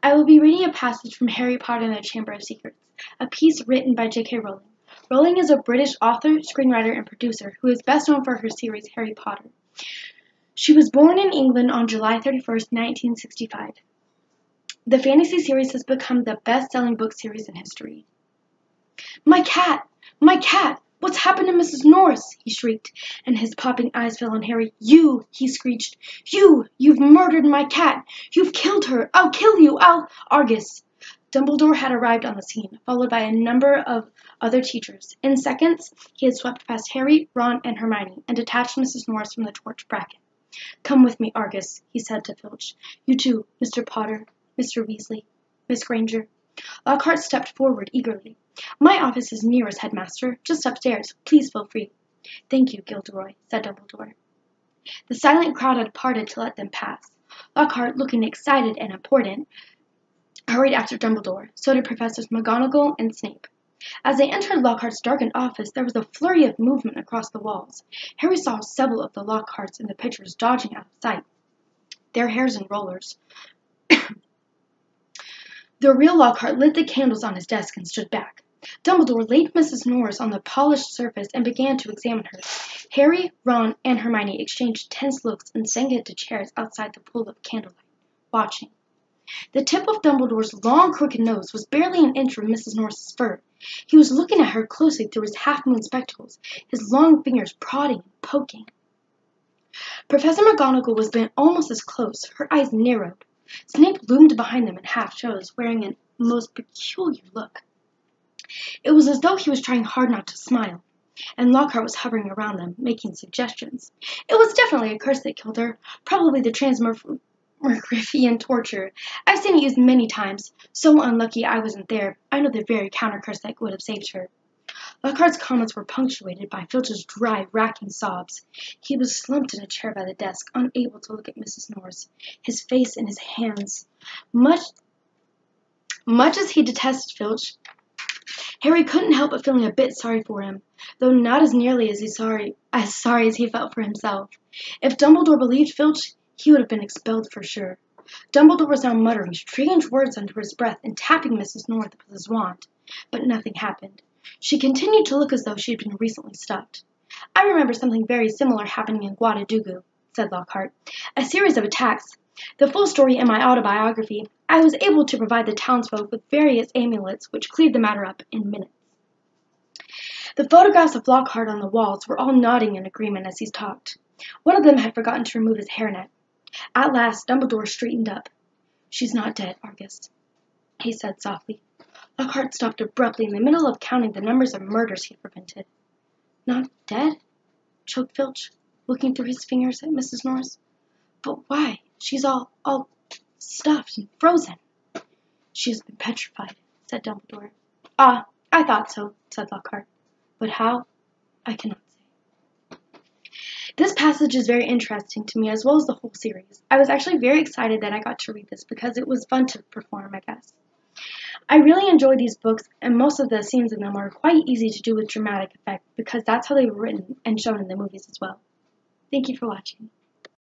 I will be reading a passage from Harry Potter and the Chamber of Secrets, a piece written by J.K. Rowling. Rowling is a British author, screenwriter, and producer who is best known for her series Harry Potter. She was born in England on July 31st, 1965. The fantasy series has become the best-selling book series in history. "My cat! My cat! What's happened to Mrs. Norris?" he shrieked, and his popping eyes fell on Harry. "You!" he screeched. You've murdered my cat! You've killed her! I'll kill you! Argus!" Dumbledore had arrived on the scene, followed by a number of other teachers. In seconds, he had swept past Harry, Ron, and Hermione, and detached Mrs. Norris from the torch bracket. "Come with me, Argus," he said to Filch. "You too, Mr. Potter, Mr. Weasley, Miss Granger." Lockhart stepped forward eagerly. "My office is nearest, Headmaster, just upstairs. Please feel free." "Thank you, Gilderoy," said Dumbledore. The silent crowd had parted to let them pass. Lockhart, looking excited and important, hurried after Dumbledore. So did Professors McGonagall and Snape. As they entered Lockhart's darkened office, there was a flurry of movement across the walls. Harry saw several of the Lockharts and the Pitchers dodging out of sight, their hairs in rollers. The real Lockhart lit the candles on his desk and stood back. Dumbledore laid Mrs. Norris on the polished surface and began to examine her. Harry, Ron, and Hermione exchanged tense looks and sank into chairs outside the pool of candlelight, watching. The tip of Dumbledore's long, crooked nose was barely an inch from Mrs. Norris's fur. He was looking at her closely through his half-moon spectacles, his long fingers prodding and poking. Professor McGonagall was bent almost as close, her eyes narrowed. Snape loomed behind them in half-shadows, wearing a most peculiar look. It was as though he was trying hard not to smile, and Lockhart was hovering around them, making suggestions. "It was definitely a curse that killed her, probably the transmogrifian torture. I've seen it used many times. So unlucky I wasn't there. I know the very counter curse that would have saved her." Lockhart's comments were punctuated by Filch's dry, racking sobs. He was slumped in a chair by the desk, unable to look at Mrs. Norris, his face in his hands. Much as he detested Filch, Harry couldn't help but feeling a bit sorry for him, though not as nearly as sorry as he felt for himself. If Dumbledore believed Filch, he would have been expelled for sure. Dumbledore was now muttering strange words under his breath and tapping Mrs. Norris with his wand, but nothing happened. She continued to look as though she had been recently stuffed. "I remember something very similar happening in Guadalupe," said Lockhart. "A series of attacks. The full story in my autobiography. I was able to provide the townsfolk with various amulets which cleared the matter up in minutes." The photographs of Lockhart on the walls were all nodding in agreement as he talked. One of them had forgotten to remove his hairnet. At last Dumbledore straightened up. "She's not dead, Argus," he said softly. Lockhart stopped abruptly in the middle of counting the numbers of murders he had prevented. "Not dead?" choked Filch, looking through his fingers at Mrs. Norris. "But why? She's all stuffed and frozen." "She has been petrified," said Dumbledore. "Ah, I thought so," said Lockhart. "But how? I cannot say." This passage is very interesting to me, as well as the whole series. I was actually very excited that I got to read this because it was fun to perform, I guess. I really enjoy these books, and most of the scenes in them are quite easy to do with dramatic effect because that's how they were written and shown in the movies as well. Thank you for watching.